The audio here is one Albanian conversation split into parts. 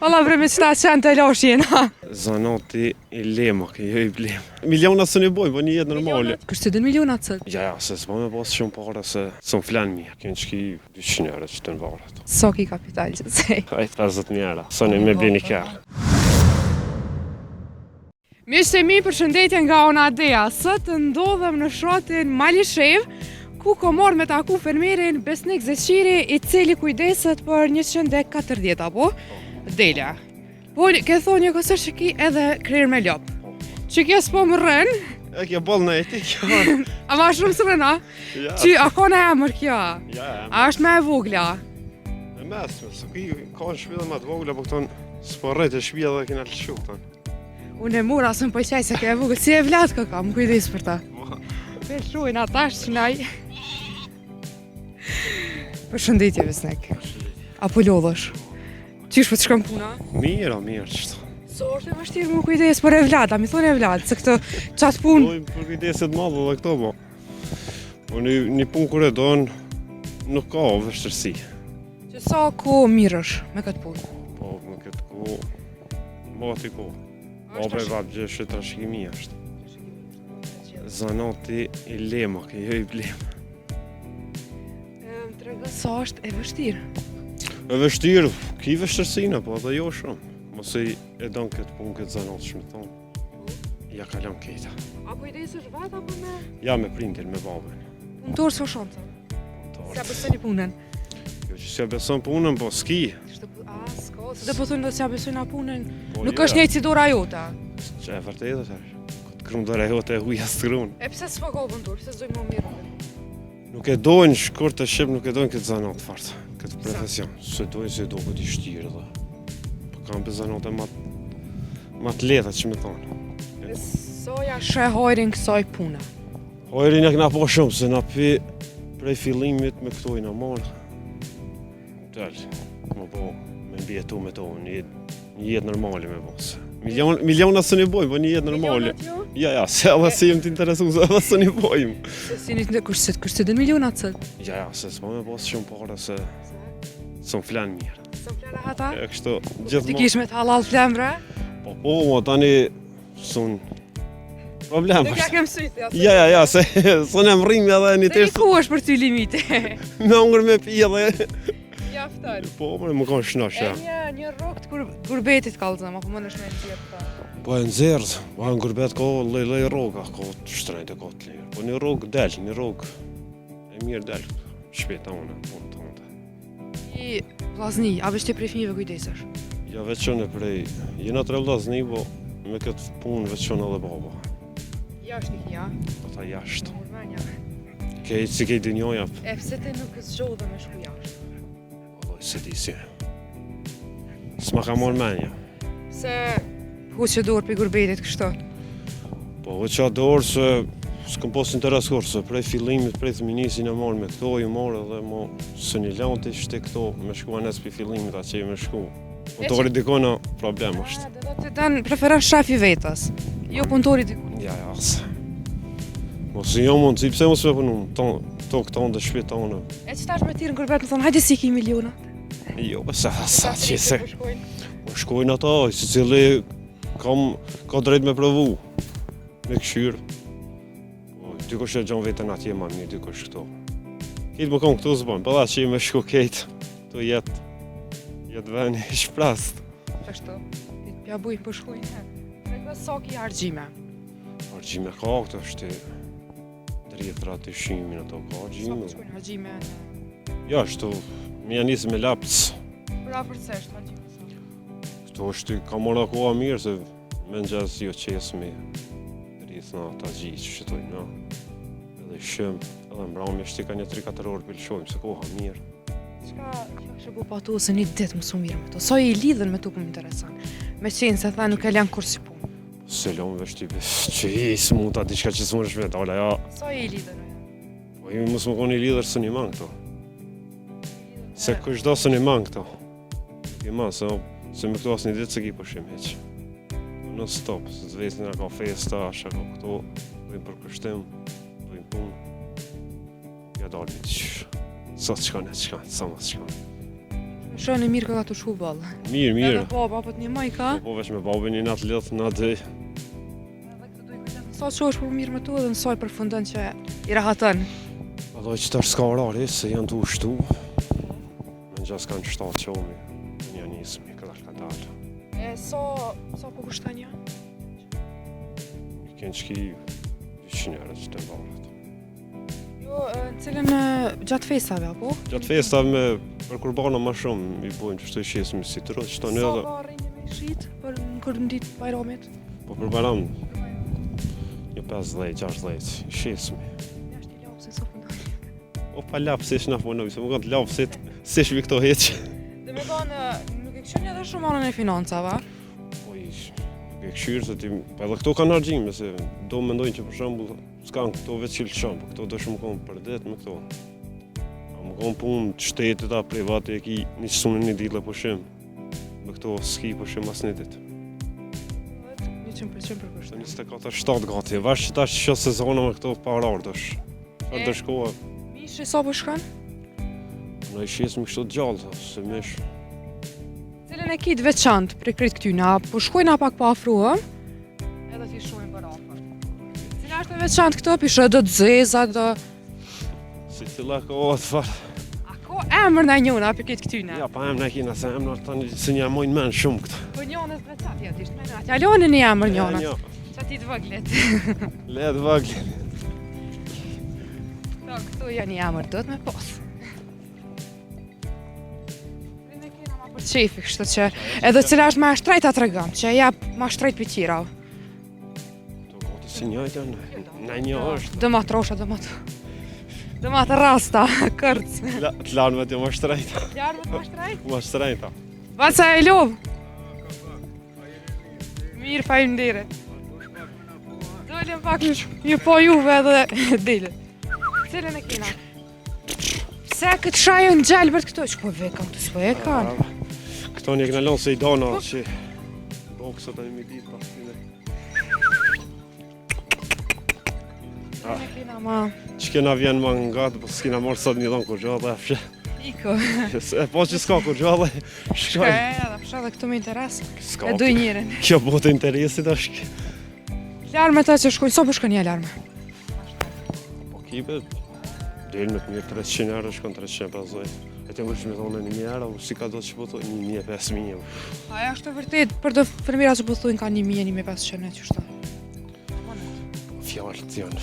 Valla bre me qëta qenë të losh jena. Zanati i lema, jo i blem. Miliona së një bojmë, po një jetë normale. Kështë të dën milionat sët? Ja, se s'ma me pas shumë para se s'm flan mirë. Kënë që ki 200 euro që të në varet. So ki kapital që të sej. Ajtë 50.000 euro, sa një me bini kërë. Miqtë e mi, përshëndetje nga Onadeja. Sot ndodhem në shotin Malishev, ku ko morë me taku fermerin Besnik Zeqiri, i cili kujdeset për 140 apo? Delja. Po, ke thonë një kësër që ki edhe krerë me lopë. Që kjo s'po më rënë. E kjo bol në e ti kjo. A ma shumë së rëna? Ja. Që a ka në emër kjo? Ja, A është me e vogla? e mesme, se ki ka në shpida ma të vogla, po këton s'po rrejt e shpida dhe kina të lëshu këton. Unë e mura së më pëjqaj se ke e vogla. Si e vlatë ka më kujdes për ta. Pelshojnë atash që naj. Përshëndetje Besnik. Apo lodhësh? Qysh për të shkëm puna? Mira, mirë qështë. So është e vështirë më kujdes për e vlatë, a mi thonë e vlatë, se këtë qatë punë. Dojmë për kujdeset madhe dhe këto, po. Po një punë kur e donë, nuk ka vështërsi. Që sa ko mirësh me këtë punë? Po, me këtë ku, bati ku. Po prej vabë gjë trashëgimi është. Zanati i lema, jo i blem. Më tregë sa është e vështirë. E vështirë, ki vështërsina, po edhe jo shumë. Mos e donë këtë punë, këtë zanat që me thonë. Ja kalon kejta. A kujdesesh vetë apo me? Ja me prindin, me babën. Punëtorë s'o shumë të? Se a besoni punën? Jo që s'ja beson punën, po s'ki. S'ko, se dhe po thunë do s'ja besojnë a punën. Po, Nuk është njëjtë si dora jota. Që e vërtetë është. Këtë krumë dore jote e huja së krunë. E pse s'po ka punëtorë, pse s'dojnë më mirë? Nuk e dojnë shkurt të shqip, nuk e dojnë këtë zanat fartë. Këtë profesion. Se dojnë se do këtë i shtirë dhe. Po kam për zanate ma të leta që me thonë. Dhe soja shë hojrin kësaj puna. Hojrin e këna po shumë, se na pi prej fillimit me këto i na marë. Delë, më po me mbjetu me to, një jetë normali me posë. Miliona së një bojmë, po një jetë normali. Milionat jo? Ja, se edhe si jem t'interesu, se edhe së një bojmë. Se si një të kështë të dën milionat sët? Ja, se s'ma me posë shumë pare se s'm flan mirë. Së më flera hata? E kështu Ti gjithmonë. kish me të halal flembre? Po, mo tani sun problem Nuk ja është. kem sytë, Ja, se sun e më rrim edhe një Se i tërë ku është për ty limite? me hungër me pi edhe. Jafton. Po, më kanë shnosh, E ja. një rrokt gurbetit kallëzëm, apo më nësh me në tjetë ta? Po e nëzirë, po e në gurbet ka lej roga, ka të shtrejt e ka të lejë. Po një rog del, një rog e mirë del, shpeta unë, punë të unë. I Vllazni, a veç ti prej fëmijëve kujdesesh? Ja veçon e prej, jena 3 vllazni, po me këtë punë veçon edhe baba. Jashtë një ja? Po ta jashtë. Murmenja. Kejtë si kejtë dinjoja, E pse ti nuk zgjodhe me shku jashtë? po se di si. S'ma ka morë menja. Se huqë dorë për gurbetit kështu. Po qa dorë se s'kom pas interes kur, se prej fillimit, prej thminisin e marrë me këto, ju marrë edhe mo së një lanti shte këto me shku anes për fillimit atë që i me shku. Punëtori dikona problem është. Dhe ti dan preferon shafi vetës, jo punëtori dikun. Ja, se. Mos jo mund, si pse mos me punu, tokë tonë dhe shpit tonë. E që tash me tirë në gurbet më thonë, hajde si ki miliona. Jo, sa që se. Më shkojnë ata, si cili ka drejt me provu, me këshyrë. Dikush e gjon vetën atje ma mirë, dikush këto. Kitë më kom këtu zbon, për da që i me shku kejtë, të jetë veni i shprast. Kështu, pja bujnë për shkujnë he. Se këtë soki argjime. Argjime ka këtë është 30-100.000 ato ka argjime. Soki shkujnë argjime në... Ja, shtu, mi janë nisë me lapës. Pra përcesht argjime. Këto është, ka mora koha mirë, se me në gjasë jo qesë me rithna ta gjithë që shëtojnë, no. Edhe shëmë, edhe mbrami është i ka një 3-4 orë pëllëshojmë, se koha mirë. Qka kështë bu pa tu se një ditë më su mirë me to? So i lidhen me tu për më interesan? Me qenë se tha nuk e len kur si punë. Se lomë vesh tipi, që i smuta, diçka që s'mur është vetë, ola ja. So i lidhen? Po i mos më koni lidher së një mangë këto. Se kush do së një mangë këto. I ma, se me këto asë një ditë se ki përshim heq. Në stop, se të vetë nga ka festa, asha ka këto, dojmë për kështim, dojmë punë. Ja dalë një qysh. Sa të shkon, sa më të shkon. Shën e mirë ka të shku ballë. Mirë, mirë. Edhe baba po të një maj ka. Po veç me babën një natë lidh, na dhe. Sa që është për mirë me tu edhe nësaj përfundon që i rahatën. Ato që të shka orari, se janë të ushtu. Në gjas kanë qështatë qomi. Një njësmi, këtë dalë. E sa po kushton një? I kënë qki 200 euro që të mbarët. Jo, në cilën gjatë festave, apo? Gjatë festave me për kurbana ma shumë, i bojnë qështu i shesmi si të rrët, qëto një Sa edhe. varrin me shit për në kërë ditë bajramit? Po për baram, një 50-60, i shesmi. Jashtë i lapë se sa fundon. O pa lapë se shna punoj, se më kanë të lapë se shvi këto heqë. Dhe me thonë, nuk e këshën edhe shumë anën e financave? Po i ke këshyrë se ti, pa edhe këto kanë argjime, se do më mendojnë që për shembull s'kan këto vetë qilë po këto do shumë konë për det me këto. A më konë punë të shtetit a private e ki një qësunë një ditë le pushim. Me këto s'ki pushim as një ditë. 100% për Se kështë. 24-7 gati, vash që tash që sezona me këto parar dësh. Çfarë do shkoa? Mishi sa po shkon? Në i shesim kështu të gjallë, se mish. Cilën e kitë veçantë për kretë këtyna, po shkojna pak po afruëm, edhe t'i shojmë për afër. Cila është e veçantë këto, pishë do të zeza, do... Si cila ka o të farë. A ko emër në njona për këtë këtyna? Ja, pa emna kina, se emna tani se një mojnë men shumë këtë. Po njonës veçantë, ja t'ishtë me nga. T'jalonë një emër njonës. Ja, Qa ti të vëglet. le të vagli. Do, këtu janë një emër, do të me posë. Për qefi, kështu që edhe cila është ma shtrejt atë regëm, që e jep ma shtrejt për tjera. To gati si njëjtë janë, në një është. Dë ma trosha, dë ma të rasta, kërc. Të lanë me të më shtrejta. Jarë më të ma shtrejt? Më shtrejta. Baca e lovë. Mirë, pa i mdire. Dollem pak një po juve edhe dile. Cilën e kina? Pse këtë shajën gjallë për këto? Që po vekam të s'po e kanë? Këto një këna lonë se i dona që boksa të një mi ditë pas tine. Cilën e kina ma? Që kena vjen ma nga të, po s'kina marrë sot një dhonë kur gjallë e fshe. Iko. E po që s'ka kur gjallë, shkaj. Edhe pësha dhe këtu me interes. S'ka. E duj njërin. Kjo botë interesit është. Larme ta që shkojnë, sa po shkojnë një larme? Po kipe, del me të mirë 300 euro, shkon 350. E të më shme thonë 1000 euro, si ka do të që po thonë 1500. Aja është e vërtet, për të fermira që po thujnë ka 1000-1500 që shta. Fjallë të janë.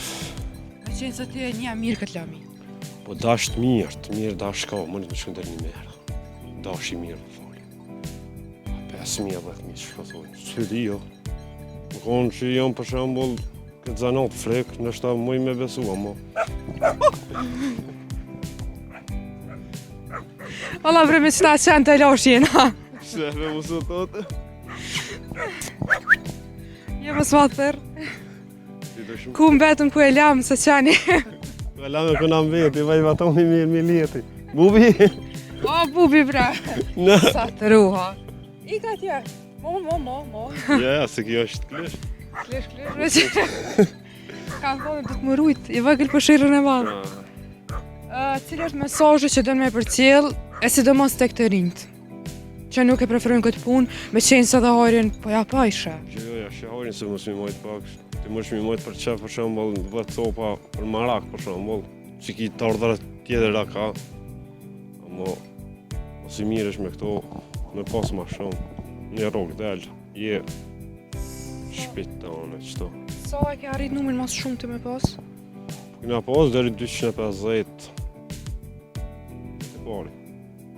Me qenë se ti e një mirë këtë lami. Po dash të mirë dash ka, më në të shkën dërë 1000 euro. Dash i mirë, po fali. 5000-10.000 që ka thonë, së di jo. Më konë që jam për shambull këtë zanat frek, nështë ta mëj me besu, amo. Allah bre me qëta qenë të lash jena. Shefe mu së thotë. Je më smatër. Ku më betëm ku e lamë se qeni. Ku e lame ku në mbeti, vaj vatoni mirë mileti. Bubi! O, bubi bre. Në. Sa të ruha. I ka tje. Mo. Ja, se kjo është klesh. Klesh. Kam thonë të më rujt, i vëgël për shirën e madhë. Cilë është mesazhi që dënë me përcjell, e sidomos tek të rinjt, që nuk e preferojnë këtë punë, me qenë se dhe hajrin, po ja pa ishe. Jo, shëharin se mos mi mojtë pak. Ti mos mi mojtë për qef, për shembull, vët copa për marak, për shembull. Që ki të ardhërët tjetër ka. Amo, mos i mirësh me këto, me pas ma shumë. Një rogë delë, je shpit të anë, qëto. Sa e ke arrit numrin mas shumë të me pas? Këna pas deri 250. E pari.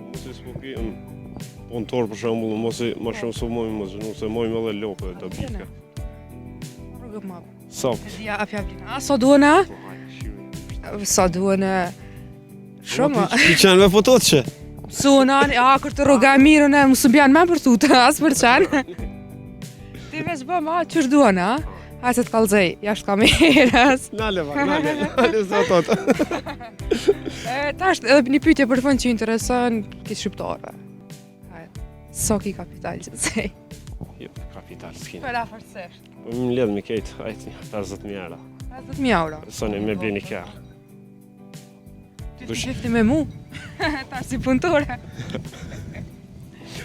Mos i s'po ki, punëtor për shembull, mos i ma shumë së mojmë më zhënu, se mojmë edhe lope dhe bika. Rrugë më. Sap. E dhja apja blina. A, sa duhen e? Sa duhen e? Shumë. Ti qenë me fotot që? Sunan, kur të rruga e mirën e mësë bjanë me për tutë, asë për qenë. Ti veç bë ma, qësh duhen e? Hajtë se të kalzej, jashtë kamerës. Nale, zotot. Tash edhe një pyetje për fund që intereson këtë shqiptarëve. Sa ki kapital që sej? Jo, kapital s'kina. Për afërsisht. Po më ledh me kejtë, ajtë 50.000 euro. 50.000 euro. Soni me bli një kërë. Të shifti me mu, ta si punëtore.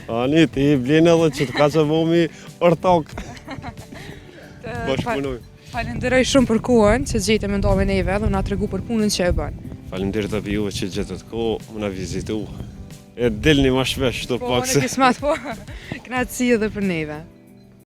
Ani, ti blenë edhe që të ka që vomi ortak. Bashkëpunoj. Falenderoj shumë për kohën që gjetëm me ndove neve dhe na tregu për punën që e bën. Falenderit edhe juve që gjetët kohë, më na vizitu. E dilni ma shpesh të Po, pak në se. kismat po, knatësi edhe për neve.